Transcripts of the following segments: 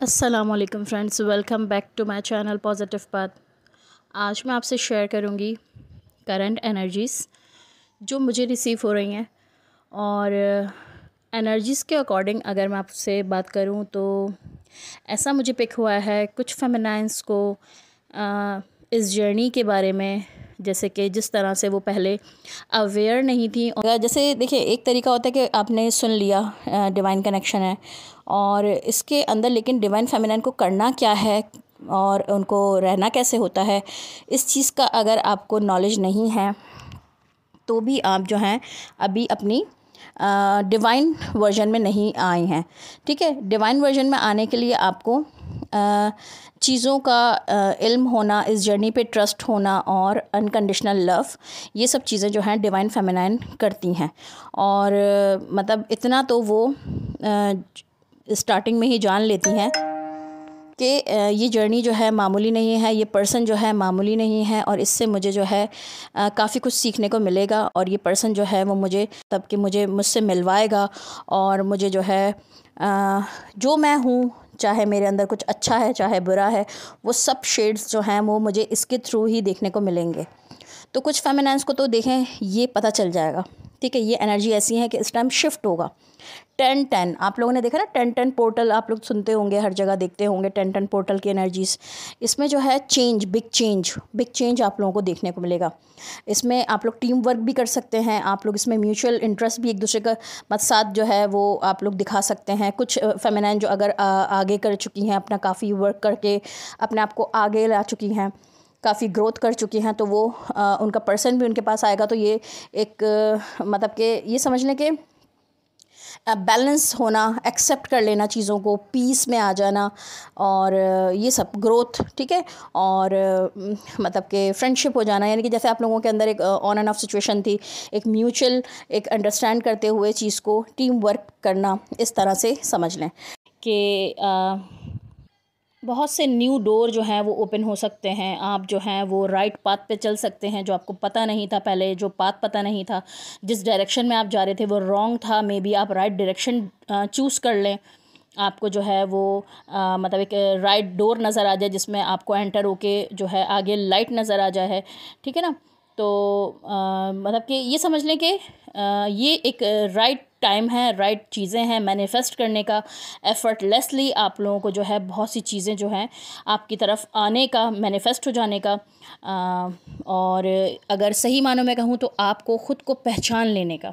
अस्सलामुअलैकुम friends, welcome back to my channel positive path. आज मैं आपसे शेयर करूंगी करंट एनर्जीज़ जो मुझे रिसीव हो रही हैं। और एनर्जीज़ के अकॉर्डिंग अगर मैं आपसे बात करूं तो ऐसा मुझे पिक हुआ है कुछ फेमिनाइंस को इस जर्नी के बारे में, जैसे कि जिस तरह से वो पहले अवेयर नहीं थी। जैसे देखिए, एक तरीका होता है कि आपने सुन लिया डिवाइन कनेक्शन है और इसके अंदर, लेकिन डिवाइन फेमिनाइन को करना क्या है और उनको रहना कैसे होता है, इस चीज़ का अगर आपको नॉलेज नहीं है तो भी आप जो हैं अभी अपनी डिवाइन वर्जन में नहीं आए हैं। ठीक है, डिवाइन वर्जन में आने के लिए आपको चीज़ों का इल्म होना, इस जर्नी पे ट्रस्ट होना और अनकंडीशनल लव, ये सब चीज़ें जो हैं डिवाइन फेमिनाइन करती हैं। और मतलब इतना तो वो स्टार्टिंग में ही जान लेती हैं कि ये जर्नी जो है मामूली नहीं है, ये पर्सन जो है मामूली नहीं है और इससे मुझे जो है काफ़ी कुछ सीखने को मिलेगा। और ये पर्सन जो है वो मुझसे मिलवाएगा और मुझे जो है जो मैं हूँ, चाहे मेरे अंदर कुछ अच्छा है चाहे बुरा है, वो सब शेड्स जो हैं वो मुझे इसके थ्रू ही देखने को मिलेंगे। तो कुछ फेमिनाइंस को तो देखें ये पता चल जाएगा। ठीक है, ये एनर्जी ऐसी है कि इस टाइम शिफ्ट होगा। 10-10 आप लोगों ने देखा ना, 10-10 पोर्टल आप लोग सुनते होंगे, हर जगह देखते होंगे 10-10 पोर्टल की एनर्जीज़। इसमें जो है बिग चेंज आप लोगों को देखने को मिलेगा। इसमें आप लोग टीम वर्क भी कर सकते हैं, आप लोग इसमें म्यूचुअल इंटरेस्ट भी एक दूसरे का साथ जो है वो आप लोग दिखा सकते हैं। कुछ फेमिनाइन जो अगर आगे कर चुकी हैं, अपना काफ़ी वर्क करके अपने आप को आगे ला चुकी हैं, काफ़ी ग्रोथ कर चुकी हैं, तो वो उनका पर्सन भी उनके पास आएगा। तो ये एक मतलब कि ये समझ लें कि बैलेंस होना, एक्सेप्ट कर लेना चीज़ों को, पीस में आ जाना और ये सब ग्रोथ। ठीक है, और मतलब कि फ्रेंडशिप हो जाना, यानी कि जैसे आप लोगों के अंदर एक ऑन एंड ऑफ सिचुएशन थी, एक म्यूचुअल एक अंडरस्टैंड करते हुए चीज़ को टीम वर्क करना, इस तरह से समझ लें कि बहुत से न्यू डोर जो हैं वो ओपन हो सकते हैं। आप जो हैं वो राइट पाथ पे चल सकते हैं, जो आपको पता नहीं था पहले, जो पाथ पता नहीं था, जिस डायरेक्शन में आप जा रहे थे वो रॉन्ग था, मे बी आप राइट डायरेक्शन चूज़ कर लें। आपको जो है वो मतलब एक राइट डोर नज़र आ जाए जिसमें आपको एंटर होके जो है आगे लाइट नज़र आ जाए है। ठीक है ना, तो मतलब कि ये समझ लें कि ये एक राइट टाइम है, राइट चीज़ें हैं मैनिफेस्ट करने का। एफर्टलेसली आप लोगों को जो है बहुत सी चीज़ें जो हैं आपकी तरफ आने का, मैनिफेस्ट हो जाने का। और अगर सही मानों में कहूँ तो आपको ख़ुद को पहचान लेने का,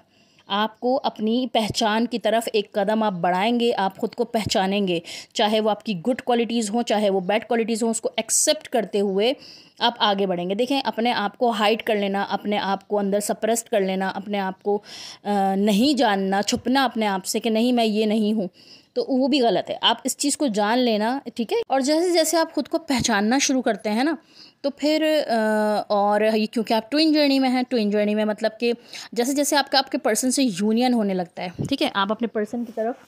आपको अपनी पहचान की तरफ एक कदम आप बढ़ाएंगे, आप ख़ुद को पहचानेंगे, चाहे वो आपकी गुड क्वालिटीज़ हों चाहे वो बैड क्वालिटीज़ हों, उसको एक्सेप्ट करते हुए आप आगे बढ़ेंगे। देखें, अपने आप को हाइड कर लेना, अपने आप को अंदर सप्रेस्ट कर लेना, अपने आप को नहीं जानना, छुपना अपने आप से कि नहीं मैं ये नहीं हूँ, तो वो भी गलत है। आप इस चीज़ को जान लेना। ठीक है, और जैसे जैसे आप ख़ुद को पहचानना शुरू करते हैं ना, तो फिर और ये क्योंकि आप ट्विन जर्नी में हैं, ट्विन जर्नी में मतलब कि जैसे जैसे आपके पर्सन से यूनियन होने लगता है। ठीक है, आप अपने पर्सन की तरफ,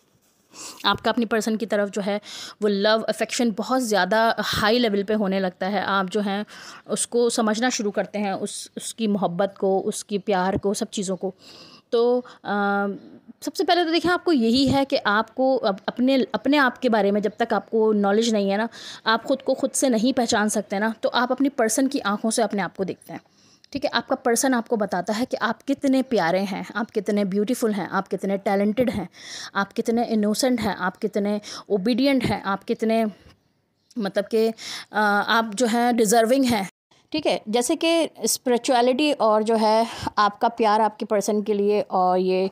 आपका अपनी पर्सन की तरफ जो है वो लव अफेक्शन बहुत ज़्यादा हाई लेवल पे होने लगता है। आप जो हैं उसको समझना शुरू करते हैं, उसकी मोहब्बत को, उसकी प्यार को, सब चीज़ों को। तो सबसे पहले तो देखिए, आपको यही है कि आपको अपने आप के बारे में जब तक आपको नॉलेज नहीं है ना, आप ख़ुद को खुद से नहीं पहचान सकते ना, तो आप अपनी पर्सन की आंखों से अपने आप को देखते हैं। ठीक है, आपका पर्सन आपको बताता है कि आप कितने प्यारे हैं, आप कितने ब्यूटीफुल हैं, आप कितने टैलेंटेड हैं, आप कितने इनोसेंट हैं, आप कितने ओबीडियंट हैं, आप कितने मतलब कि आप जो हैं डिज़र्विंग हैं। ठीक है, जैसे कि स्पिरिचुअलिटी और जो है आपका प्यार आपके पर्सन के लिए और ये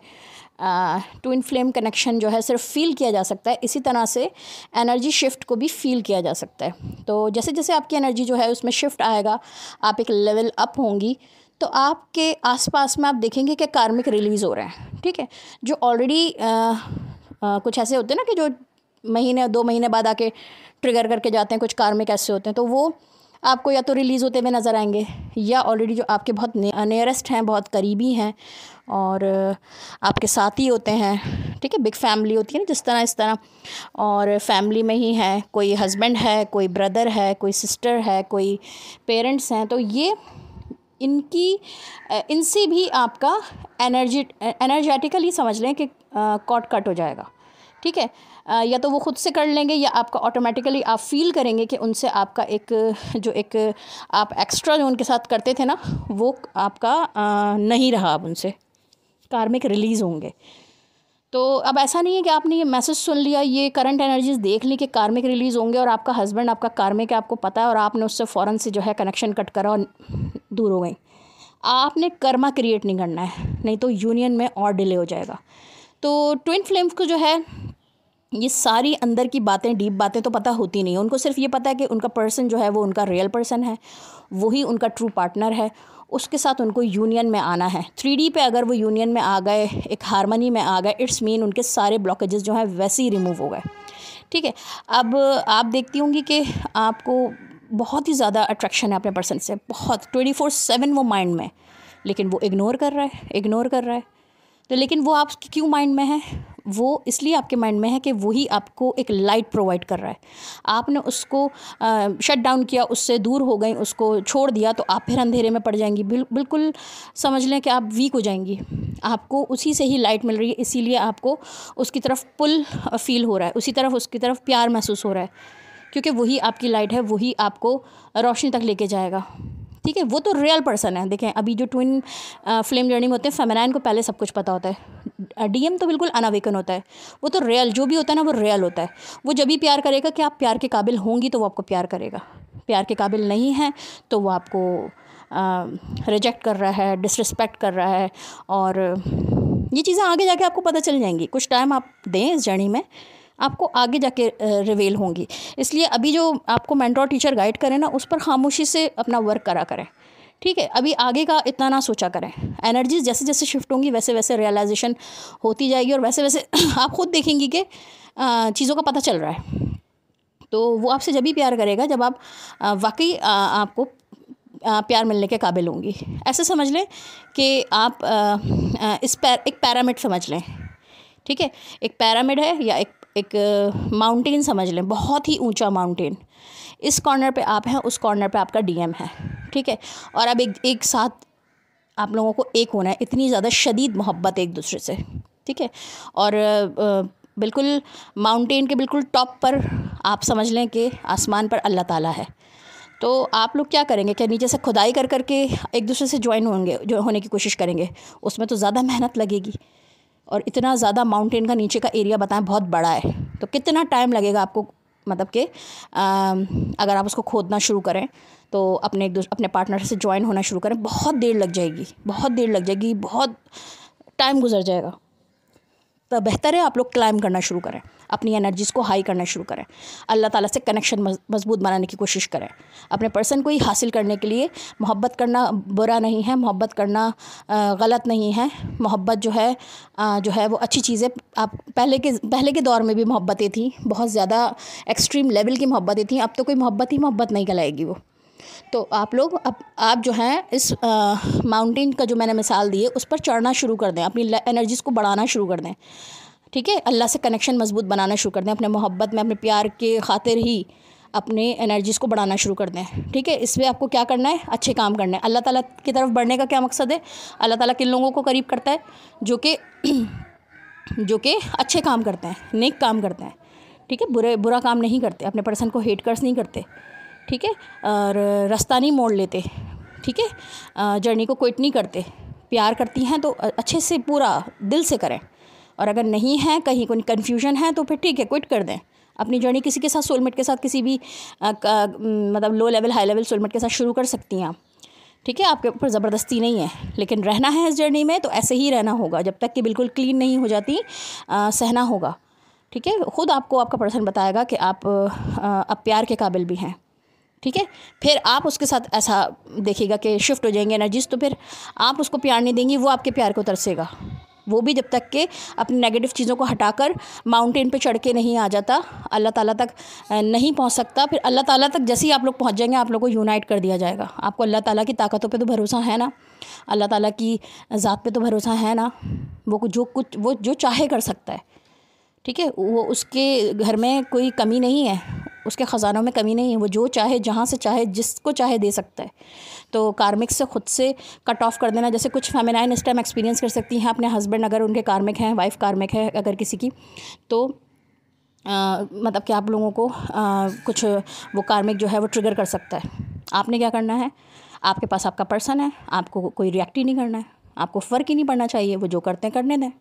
ट्विन फ्लेम कनेक्शन जो है सिर्फ फील किया जा सकता है, इसी तरह से एनर्जी शिफ्ट को भी फील किया जा सकता है। तो जैसे जैसे आपकी एनर्जी जो है उसमें शिफ्ट आएगा, आप एक लेवल अप होंगी, तो आपके आसपास में आप देखेंगे कि कार्मिक रिलीज़ हो रहे हैं। ठीक है, जो ऑलरेडी कुछ ऐसे होते हैं ना कि जो महीने 2 महीने बाद आके ट्रिगर करके जाते हैं, कुछ कार्मिक ऐसे होते हैं, तो वो आपको या तो रिलीज़ होते हुए नज़र आएंगे, या ऑलरेडी जो आपके बहुत नियरेस्ट हैं, बहुत करीबी हैं और आपके साथ ही होते हैं। ठीक है, बिग फैमिली होती है ना, जिस तरह इस तरह, और फैमिली में ही है, कोई हस्बैंड है, कोई ब्रदर है, कोई सिस्टर है, कोई पेरेंट्स हैं, तो ये इनसे भी आपका एनर्जेटिकली समझ लें कि कॉर्ड कट हो जाएगा। ठीक है। या तो वो खुद से कर लेंगे या आपका ऑटोमेटिकली आप फील करेंगे कि उनसे आपका एक आप एक्स्ट्रा जो उनके साथ करते थे ना, वो आपका नहीं रहा, अब उनसे कार्मिक रिलीज़ होंगे। तो अब ऐसा नहीं है कि आपने ये मैसेज सुन लिया, ये करंट एनर्जीज देख ली कि कार्मिक रिलीज़ होंगे और आपका हस्बैंड आपका कार्मिक है, आपको पता है, और आपने उससे फ़ौरन से जो है कनेक्शन कट करा और दूर हो गई। आपने कर्मा क्रिएट नहीं करना है, नहीं तो यूनियन में और डिले हो जाएगा। तो ट्विन फ्लेम्स को जो है ये सारी अंदर की बातें, डीप बातें तो पता होती नहीं है उनको। सिर्फ ये पता है कि उनका पर्सन जो है वो उनका रियल पर्सन है, वही उनका ट्रू पार्टनर है, उसके साथ उनको यूनियन में आना है। 3D पे अगर वो यूनियन में आ गए, एक हारमनी में आ गए, इट्स मीन उनके सारे ब्लॉकेजेस जो हैं वैसे ही रिमूव हो गए। ठीक है। अब आप देखती होंगी कि आपको बहुत ही ज़्यादा अट्रैक्शन है अपने पर्सन से, बहुत 24/7 वो माइंड में, लेकिन वो इग्नोर कर रहा है। तो लेकिन वो आपके क्यों माइंड में है? वो इसलिए आपके माइंड में है कि वही आपको एक लाइट प्रोवाइड कर रहा है। आपने उसको शट डाउन किया, उससे दूर हो गई, उसको छोड़ दिया, तो आप फिर अंधेरे में पड़ जाएंगी। बिल्कुल समझ लें कि आप वीक हो जाएंगी। आपको उसी से ही लाइट मिल रही है, इसीलिए आपको उसकी तरफ पुल फील हो रहा है, उसकी तरफ प्यार महसूस हो रहा है, क्योंकि वही आपकी लाइट है, वही आपको रोशनी तक लेके जाएगा। ठीक है। वो तो रियल पर्सन है। देखें, अभी जो ट्विन फ्लेम जर्नी में होते हैं, फेमिनाइन को पहले सब कुछ पता होता है, डीएम तो बिल्कुल अनअवेकन होता है। वो तो रियल जो भी होता है ना, वो रियल होता है। वो जब भी प्यार करेगा कि आप प्यार के काबिल होंगी तो वो आपको प्यार करेगा। प्यार के काबिल नहीं है तो वो आपको रिजेक्ट कर रहा है, डिसरिस्पेक्ट कर रहा है, और ये चीज़ें आगे जाके आपको पता चल जाएंगी। कुछ टाइम आप दें इस जर्नी में, आपको आगे जाके रिवेल होंगी। इसलिए अभी जो आपको मेंटर टीचर गाइड करें ना, उस पर खामोशी से अपना वर्क करा करें। ठीक है। अभी आगे का इतना ना सोचा करें। एनर्जीज जैसे जैसे शिफ्ट होंगी वैसे वैसे रियलाइजेशन होती जाएगी, और वैसे वैसे आप खुद देखेंगी कि चीज़ों का पता चल रहा है। तो वो आपसे जब भी प्यार करेगा जब आप वाकई आपको प्यार मिलने के काबिल होंगी। ऐसे समझ लें कि आप एक पैरामिड समझ लें। ठीक है। एक पैरामिड है या एक माउंटेन समझ लें, बहुत ही ऊंचा माउंटेन। इस कॉर्नर पे आप हैं, उस कॉर्नर पे आपका डीएम है। ठीक है। और अब एक साथ आप लोगों को एक होना है, इतनी ज़्यादा शदीद मोहब्बत एक दूसरे से। ठीक है। और बिल्कुल माउंटेन के बिल्कुल टॉप पर आप समझ लें कि आसमान पर अल्लाह ताला है। तो आप लोग क्या करेंगे? क्या नीचे से खुदाई कर करके एक दूसरे से जो होने की कोशिश करेंगे? उसमें तो ज़्यादा मेहनत लगेगी, और इतना ज़्यादा माउंटेन का नीचे का एरिया बताएं बहुत बड़ा है, तो कितना टाइम लगेगा आपको? मतलब कि अगर आप उसको खोदना शुरू करें तो अपने पार्टनर से ज्वाइन होना शुरू करें, बहुत देर लग जाएगी, बहुत टाइम गुजर जाएगा। तो बेहतर है आप लोग क्लाइम करना शुरू करें, अपनी एनर्जीज़ को हाई करना शुरू करें, अल्लाह ताला से कनेक्शन मजबूत बनाने की कोशिश करें। अपने पर्सन को ही हासिल करने के लिए मोहब्बत करना बुरा नहीं है, मोहब्बत करना गलत नहीं है। मोहब्बत जो है वो अच्छी चीज़ है। आप पहले के दौर में भी मोहब्बतें थी, बहुत ज़्यादा एक्सट्रीम लेवल की मोहब्बतें थी। अब तो कोई मोहब्बत नहीं कहलाएगी वो। तो आप लोग आप जो हैं इस माउंटेन का जो मैंने मिसाल दी है उस पर चढ़ना शुरू कर दें, अपनी एनर्जीज़ को बढ़ाना शुरू कर दें। ठीक है। अल्लाह से कनेक्शन मजबूत बनाना शुरू कर दें, अपने मोहब्बत में, अपने प्यार के खातिर ही अपने एनर्जीज़ को बढ़ाना शुरू कर दें। ठीक है। इसमें आपको क्या करना है? अच्छे काम करने हैं। अल्लाह ताला की तरफ बढ़ने का क्या मकसद है? अल्लाह ताला किन लोगों को करीब करता है? जो कि अच्छे काम करते हैं, नेक काम करते हैं। ठीक है। बुरा काम नहीं करते, अपने पर्सन को हेट कर्स नहीं करते। ठीक है। और रास्ता नहीं मोड़ लेते। ठीक है। जर्नी को क्विट नहीं करते। प्यार करती हैं तो अच्छे से पूरा दिल से करें, और अगर नहीं है, कहीं कोई कन्फ्यूजन है, तो फिर ठीक है, क्विट कर दें अपनी जर्नी। किसी के साथ, सोलमेट के साथ, किसी भी मतलब low level high level soulmate के साथ शुरू कर सकती हैं आप। ठीक है। आपके ऊपर ज़बरदस्ती नहीं है, लेकिन रहना है इस जर्नी में तो ऐसे ही रहना होगा जब तक कि बिल्कुल क्लीन नहीं हो जाती। सहना होगा। ठीक है। ख़ुद आपको आपका पर्सन बताएगा कि आप अब प्यार के काबिल भी हैं। ठीक है। फिर आप उसके साथ ऐसा देखिएगा कि शिफ्ट हो जाएंगे एनर्जीज, तो फिर आप उसको प्यार नहीं देंगी, वो आपके प्यार को तरसेगा। वो भी जब तक के अपनी नेगेटिव चीज़ों को हटाकर माउंटेन पे चढ़ के नहीं आ जाता, अल्लाह ताला तक नहीं पहुंच सकता। फिर अल्लाह ताला तक जैसे ही आप लोग पहुंच जाएंगे, आप लोग को यूनाइट कर दिया जाएगा। आपको अल्लाह ताला की ताकतों पे तो भरोसा है ना, अल्लाह ताला की ज़ात पे तो भरोसा है ना। वो जो चाहे कर सकता है। ठीक है। वो उसके घर में कोई कमी नहीं है, उसके ख़जानों में कमी नहीं है। वो जो चाहे, जहाँ से चाहे, जिसको चाहे दे सकता है। तो कार्मिक से ख़ुद से कट ऑफ कर देना। जैसे कुछ फेमिनाइन इस टाइम एक्सपीरियंस कर सकती हैं अपने हस्बैंड, अगर उनके कार्मिक हैं, वाइफ कार्मिक है अगर किसी की, तो मतलब कि आप लोगों को कुछ वो कार्मिक जो है वो ट्रिगर कर सकता है। आपने क्या करना है, आपके पास आपका पर्सन है, आपको कोई रिएक्ट ही नहीं करना है, आपको फ़र्क ही नहीं पड़ना चाहिए, वो जो करते हैं करने दें।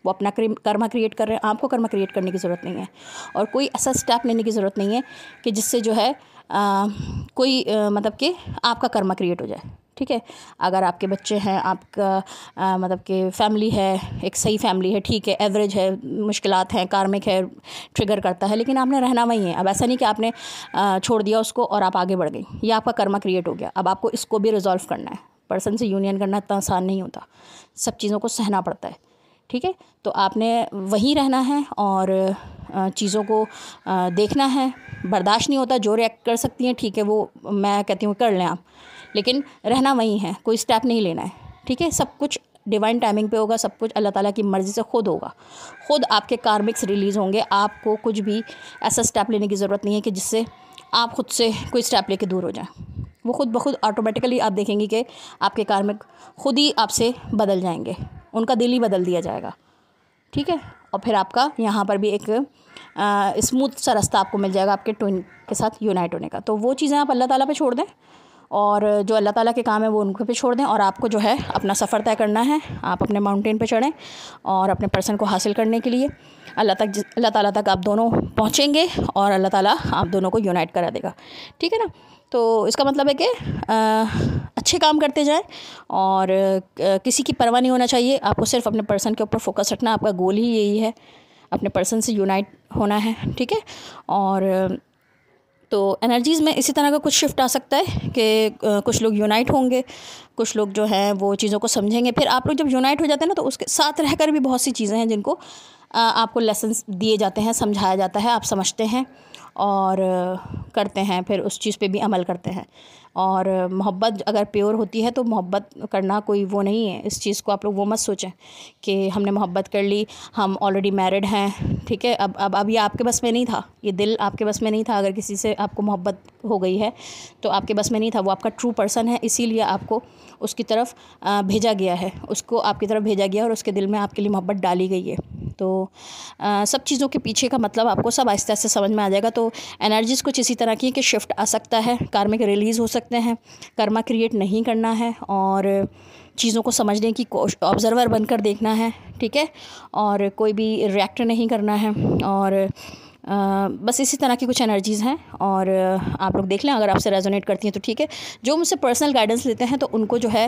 वो अपना कर्मा क्रिएट कर रहे हैं, आपको कर्मा क्रिएट करने की ज़रूरत नहीं है। और कोई ऐसा स्टेप लेने की ज़रूरत नहीं है कि जिससे जो है कोई मतलब कि आपका कर्मा क्रिएट हो जाए। ठीक है, अगर आपके बच्चे हैं, आपका मतलब कि फैमिली है, एक सही फैमिली है, ठीक है, एवरेज है, मुश्किलात हैं, कार्मिक है, ट्रिगर करता है, लेकिन आपने रहना वही है। अब ऐसा नहीं कि आपने छोड़ दिया उसको और आप आगे बढ़ गई, ये आपका कर्मा क्रिएट हो गया। अब आपको इसको भी रिजॉल्व करना है। पर्सन से यूनियन करना इतना आसान नहीं होता, सब चीज़ों को सहना पड़ता है। ठीक है, तो आपने वहीं रहना है और चीज़ों को देखना है। बर्दाश्त नहीं होता, जो रिएक्ट कर सकती हैं ठीक है, वो मैं कहती हूँ कर लें आप, लेकिन रहना वहीं है, कोई स्टेप नहीं लेना है। ठीक है, सब कुछ डिवाइन टाइमिंग पे होगा, सब कुछ अल्लाह ताला की मर्ज़ी से खुद होगा, खुद आपके कार्मिक्स रिलीज़ होंगे। आपको कुछ भी ऐसा स्टेप लेने की ज़रूरत नहीं है कि जिससे आप खुद से कोई स्टेप लेके दूर हो जाएं। वो खुद ब खुद ऑटोमेटिकली आप देखेंगे कि आपके कार्मिक खुद ही आपसे बदल जाएंगे, उनका दिल ही बदल दिया जाएगा। ठीक है, और फिर आपका यहाँ पर भी एक स्मूथ सा रास्ता आपको मिल जाएगा आपके ट्विन के साथ यूनाइट होने का। तो वो चीज़ें आप अल्लाह ताला पे छोड़ दें और जो अल्लाह ताला के काम है वो उनको पे छोड़ दें, और आपको जो है अपना सफ़र तय करना है। आप अपने माउंटेन पे चढ़ें और अपने पर्सन को हासिल करने के लिए अल्लाह ताला तक आप दोनों पहुँचेंगे और अल्लाह ताला आप दोनों को यूनाइट करा देगा। ठीक है ना, तो इसका मतलब है कि अच्छे काम करते जाएं और किसी की परवाह नहीं होना चाहिए। आपको सिर्फ अपने पर्सन के ऊपर फोकस रखना, आपका गोल ही यही है, अपने पर्सन से यूनाइट होना है। ठीक है, और तो एनर्जीज़ में इसी तरह का कुछ शिफ्ट आ सकता है कि कुछ लोग यूनाइट होंगे, कुछ लोग जो हैं वो चीज़ों को समझेंगे। फिर आप लोग जब यूनाइट हो जाते हैं ना, तो उसके साथ रहकर भी बहुत सी चीज़ें हैं जिनको आपको लेसन्स दिए जाते हैं, समझाया जाता है, आप समझते हैं और करते हैं, फिर उस चीज़ पे भी अमल करते हैं। और मोहब्बत अगर प्योर होती है तो मोहब्बत करना कोई वो नहीं है। इस चीज़ को आप लोग वो मत सोचें कि हमने मोहब्बत कर ली, हम ऑलरेडी मैरिड हैं। ठीक है, अब ये आपके बस में नहीं था, ये दिल आपके बस में नहीं था। अगर किसी से आपको मोहब्बत हो गई है तो आपके बस में नहीं था, वो आपका ट्रू पर्सन है, इसीलिए आपको उसकी तरफ भेजा गया है, उसको आपकी तरफ भेजा गया और उसके दिल में आपके लिए मोहब्बत डाली गई है। तो सब चीज़ों के पीछे का मतलब आपको सब आहिस्ते आहिस्ते समझ में आ जाएगा। तो एनर्जीज़ कुछ इसी तरह की है कि शिफ्ट आ सकता है, कार्मिक रिलीज़ हो सकते हैं, कर्मा क्रिएट नहीं करना है और चीज़ों को समझने की ऑब्ज़र्वर बनकर देखना है। ठीक है, और कोई भी रिएक्ट नहीं करना है और बस इसी तरह की कुछ एनर्जीज़ हैं। और आप लोग देख लें, अगर आपसे रेजोनेट करती हैं तो ठीक है। जो मुझसे पर्सनल गाइडेंस लेते हैं तो उनको जो है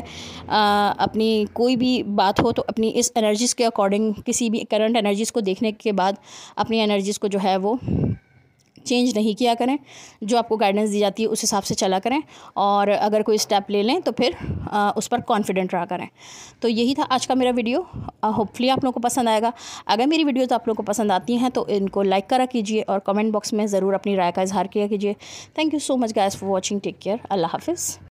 अपनी कोई भी बात हो तो अपनी इस एनर्जीज़ के अकॉर्डिंग, किसी भी करंट एनर्जीज़ को देखने के बाद अपनी एनर्जीज़ को जो है वो चेंज नहीं किया करें। जो आपको गाइडेंस दी जाती है उस हिसाब से चला करें, और अगर कोई स्टेप ले लें तो फिर उस पर कॉन्फिडेंट रहा करें। तो यही था आज का मेरा वीडियो। होपफुली आप लोगों को पसंद आएगा। अगर मेरी वीडियोज़ आप लोगों को पसंद आती हैं तो इनको लाइक करा कीजिए और कमेंट बॉक्स में ज़रूर अपनी राय का इज़हार किया कीजिए। Thank you so much guys for watching. Take care. अल्लाह हाफिज़।